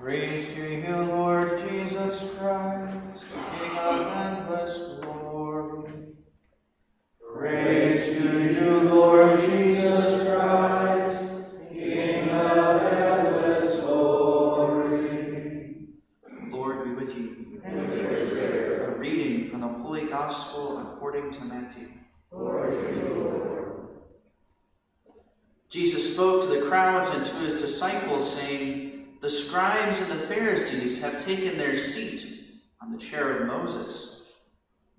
Praise to you, Lord Jesus Christ, King of endless glory. Praise to you, Lord Jesus Christ, King of endless glory. Lord be with you. And with your spirit. A reading from the Holy Gospel according to Matthew. Glory to you, Lord. Jesus spoke to the crowds and to his disciples, saying, "The scribes and the Pharisees have taken their seat on the chair of Moses.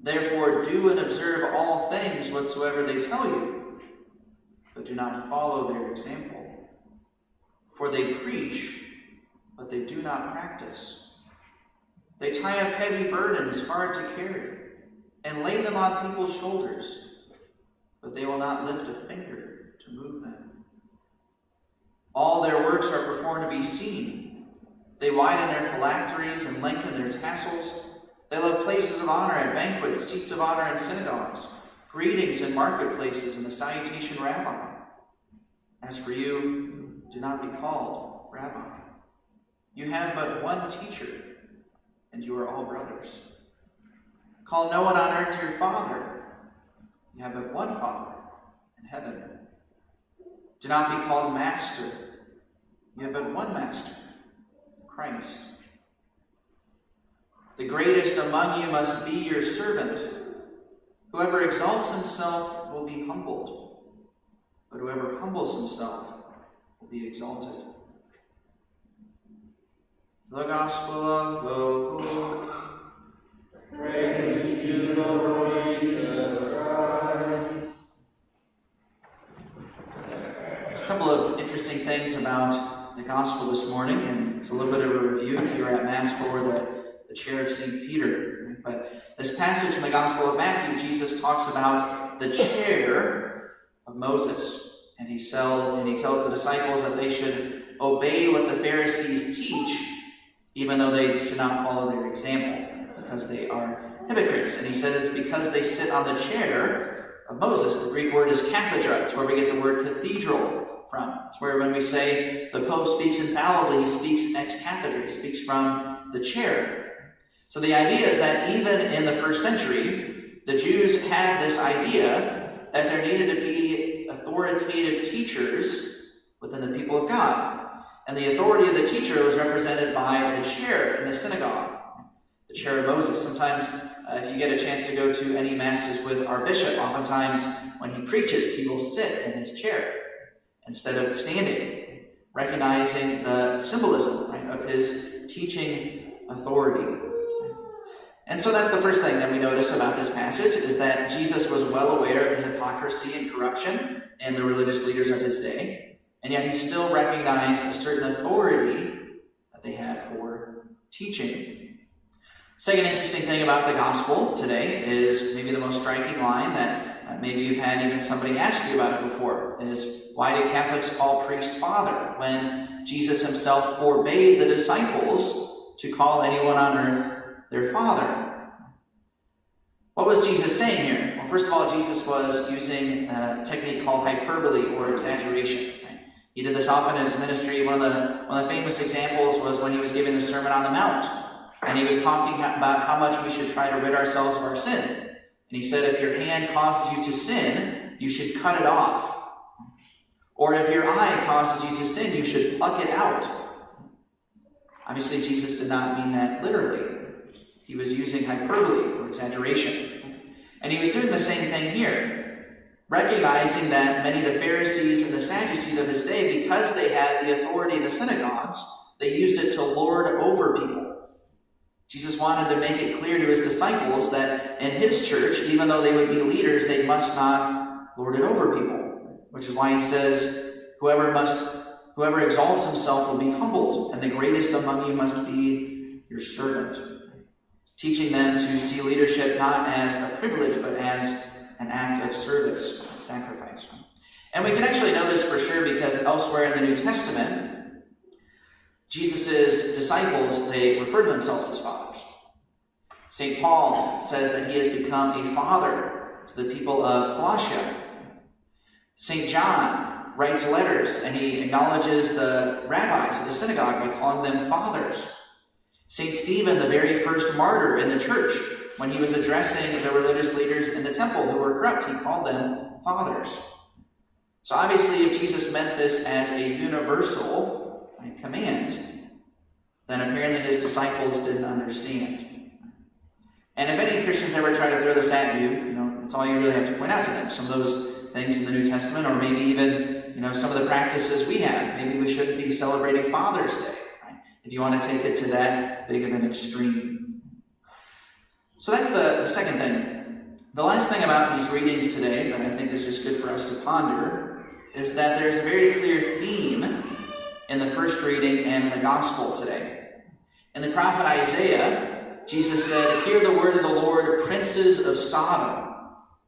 Therefore do and observe all things whatsoever they tell you, but do not follow their example. For they preach, but they do not practice. They tie up heavy burdens hard to carry and lay them on people's shoulders, but they will not lift a finger to move them. All their works are performed to be seen. They widen their phylacteries and lengthen their tassels. They love places of honor at banquets, seats of honor in synagogues, greetings in marketplaces, and the salutation, Rabbi. As for you, do not be called Rabbi. You have but one teacher, and you are all brothers. Call no one on earth your father. You have but one Father in heaven. Do not be called master. You have but one master, Christ. The greatest among you must be your servant. Whoever exalts himself will be humbled, but whoever humbles himself will be exalted." The Gospel of the Lord. Praise to you, Lord Jesus Christ. There's a couple of interesting things about the Gospel this morning, and it's a little bit of a review if you were at Mass for the chair of St. Peter. But this passage in the Gospel of Matthew, Jesus talks about the chair of Moses. And he tells the disciples that they should obey what the Pharisees teach, even though they should not follow their example, because they are hypocrites. And he says it's because they sit on the chair of Moses. The Greek word is cathedra. It's where we get the word cathedral from. It's where when we say the Pope speaks infallibly, he speaks ex cathedra. He speaks from the chair. So the idea is that even in the first century, the Jews had this idea that there needed to be authoritative teachers within the people of God. And the authority of the teacher was represented by the chair in the synagogue, the chair of Moses. Sometimes, if you get a chance to go to any masses with our bishop, oftentimes when he preaches, he will sit in his chair instead of standing, recognizing the symbolism, right, of his teaching authority. And so that's the first thing that we notice about this passage, is that Jesus was well aware of the hypocrisy and corruption in the religious leaders of his day, and yet he still recognized a certain authority that they had for teaching. Second interesting thing about the gospel today is maybe the most striking line that maybe you've had even somebody ask you about it before, is why do Catholics call priests father when Jesus himself forbade the disciples to call anyone on earth their father? What was Jesus saying here? Well, first of all, Jesus was using a technique called hyperbole or exaggeration. Right? He did this often in his ministry. One of the famous examples was when he was giving the Sermon on the Mount, and he was talking about how much we should try to rid ourselves of our sin. And he said, if your hand causes you to sin, you should cut it off. Or if your eye causes you to sin, you should pluck it out. Obviously, Jesus did not mean that literally. He was using hyperbole or exaggeration. And he was doing the same thing here, recognizing that many of the Pharisees and the Sadducees of his day, because they had the authority in the synagogues, they used it to lord over people. Jesus wanted to make it clear to his disciples that in his church, even though they would be leaders, they must not lord it over people, which is why he says, whoever exalts himself will be humbled, and the greatest among you must be your servant. Teaching them to see leadership not as a privilege, but as an act of service and sacrifice. And we can actually know this for sure because elsewhere in the New Testament, Jesus' disciples, they refer to themselves as fathers. St. Paul says that he has become a father to the people of Colossia. St. John writes letters, and he acknowledges the rabbis of the synagogue by calling them fathers. St. Stephen, the very first martyr in the church, when he was addressing the religious leaders in the temple who were corrupt, he called them fathers. So obviously, if Jesus meant this as a universal command, then apparently his disciples didn't understand. And if any Christians ever try to throw this at you, that's all you really have to point out to them. Some of those things in the New Testament, or maybe even, some of the practices we have. Maybe we shouldn't be celebrating Father's Day, right? If you want to take it to that big of an extreme. So that's the second thing. The last thing about these readings today that I think is just good for us to ponder is that there's a very clear theme in the first reading and in the gospel today. In the prophet Isaiah, Jesus said, "Hear the word of the Lord, princes of Sodom.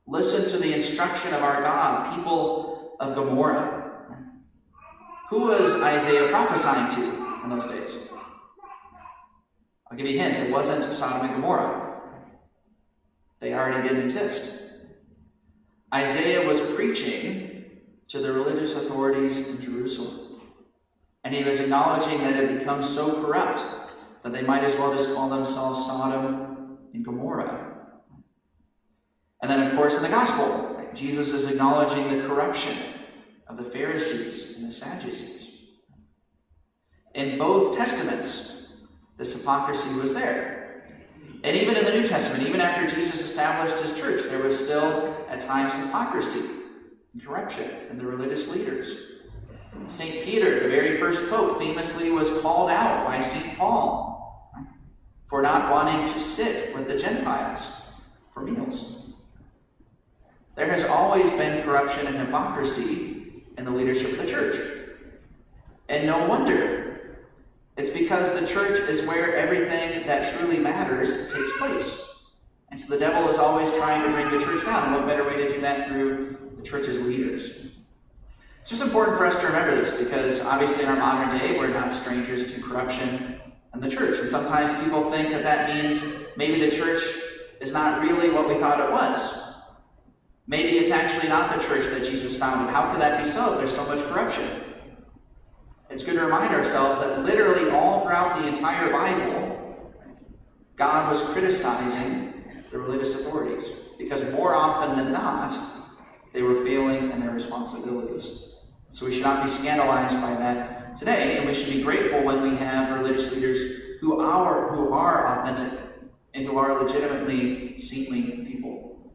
Listen to the instruction of our God, people of Gomorrah." Who was Isaiah prophesying to in those days? I'll give you a hint. It wasn't Sodom and Gomorrah. They already didn't exist. Isaiah was preaching to the religious authorities in Jerusalem. And he was acknowledging that it had become so corrupt that they might as well just call themselves Sodom and Gomorrah. And then, of course, in the gospel, Jesus is acknowledging the corruption of the Pharisees and the Sadducees. In both testaments, this hypocrisy was there. And even in the New Testament, even after Jesus established his church, there was still, at times, hypocrisy and corruption in the religious leaders. St. Peter, the very first pope, famously was called out by St. Paul for not wanting to sit with the Gentiles for meals. There has always been corruption and hypocrisy in the leadership of the church. And no wonder. It's because the church is where everything that truly matters takes place. And so the devil is always trying to bring the church down. And what better way to do that through the church's leaders? It's just important for us to remember this because obviously in our modern day, we're not strangers to corruption in the church. And sometimes people think that that means maybe the church is not really what we thought it was. Maybe it's actually not the church that Jesus founded. How could that be so if there's so much corruption? It's good to remind ourselves that literally all throughout the entire Bible, God was criticizing the religious authorities because more often than not, they were failing in their responsibilities. So we should not be scandalized by that today, and we should be grateful when we have religious leaders who are authentic and who are legitimately saintly people.